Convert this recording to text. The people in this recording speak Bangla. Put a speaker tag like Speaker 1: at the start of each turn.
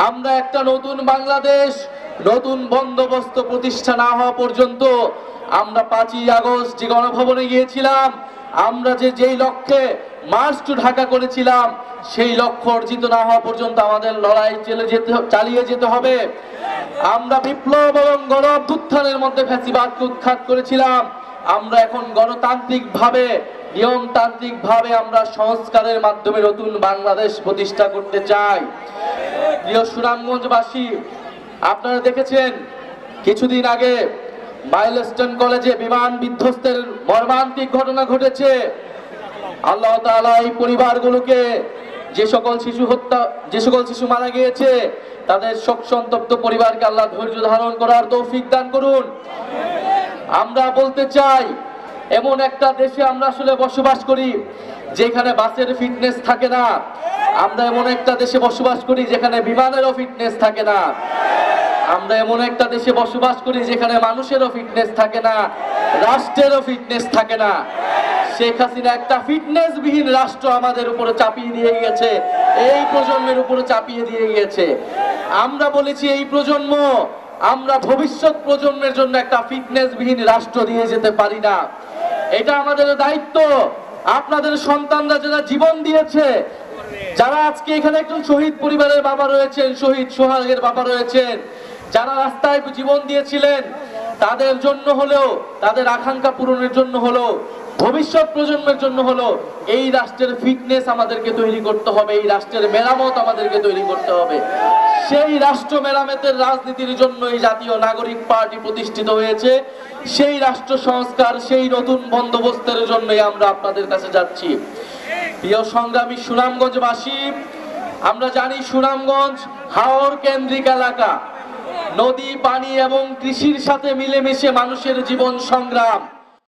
Speaker 1: আমরা একটা নতুন বাংলাদেশ, নতুন বন্দোবস্ত প্রতিষ্ঠা না হওয়া পর্যন্ত আমরা 5ই আগস্ট যে গণভবনে গিয়েছিলাম, আমরা যেই লক্ষ্যে মার্চ টু ঢাকা করেছিলাম, সেই লক্ষ্য অর্জিত না হওয়া পর্যন্ত আমাদের লড়াই চালিয়ে যেতে হবে। আমরা বিপ্লব এবং গণ অভ্যুত্থানের মধ্যে ফ্যাসিবাদকে উৎখাত করেছিলাম। আমরা এখন গণতান্ত্রিকভাবে, নিয়মতান্ত্রিকভাবে আমরা সংস্কারের মাধ্যমে নতুন বাংলাদেশ প্রতিষ্ঠা করতে চাই। প্রিয় সুনামগঞ্জবাসী, আপনারা দেখেছেন কিছুদিন আগে মাইলস্টোন কলেজে বিমান বিধ্বস্তের মর্মান্তিক ঘটনা ঘটেছে। আল্লাহ তাআলা এই পরিবারগুলোকে, যে সকল শিশু মারা গিয়েছে, তাদের শোক সন্তপ্ত পরিবারকে আল্লাহ ধৈর্য ধারণ করার তৌফিক দান করুন। আমরা বলতে চাই, এমন একটা দেশে আমরা আসলে বসবাস করি যেখানে বাসের ফিটনেস থাকে না। আমরা এমন একটা দেশে বসবাস করি যেখানে বিমানেরও ফিটনেস থাকে না। আমরা এমন একটা দেশে বসবাস করি যেখানে মানুষেরও ফিটনেস থাকে না, রাষ্ট্রেরও ফিটনেস থাকে না। শেখ হাসিনা একটা ফিটনেসবিহীন রাষ্ট্র আমাদের উপরে চাপিয়ে দিয়ে গেছে, এই প্রজন্মের উপরে চাপিয়ে দিয়ে গিয়েছে। আমরা বলেছি এই প্রজন্ম, আমরা ভবিষ্যৎ প্রজন্মের জন্য একটা ফিটনেসবিহীন রাষ্ট্র দিয়ে যেতে পারি না। এটা আমাদের দায়িত্ব। আপনাদের সন্তানরা যারা জীবন দিয়েছে, যারা আজকে এখানে একজন শহীদ পরিবারের বাবা রয়েছেন, শহীদ সোহাগের বাবা রয়েছেন, যারা রাস্তায় জীবন দিয়েছিলেন, তাদের জন্য হলেও, তাদের আকাঙ্ক্ষা পূরণের জন্য হলেও, ভবিষ্যৎ প্রজন্মের জন্য হলো এই রাষ্ট্রের ফিটনেস আমাদেরকে তৈরি করতে হবে, এই রাষ্ট্রের মেরামত আমাদেরকে তৈরি করতে হবে। সেই রাষ্ট্র মেরামতের রাজনীতির জন্য এই জাতীয় নাগরিক পার্টি প্রতিষ্ঠিত হয়েছে। সেই রাষ্ট্র সংস্কার, সেই নতুন বন্দোবস্তের জন্যই আমরা আপনাদের কাছে যাচ্ছি। প্রিয় সংগ্রামী সুনামগঞ্জবাসী, আমরা জানি সুনামগঞ্জ হাওর কেন্দ্রিক এলাকা। নদী, পানি এবং কৃষির সাথে মিলেমিশে মানুষের জীবন সংগ্রাম।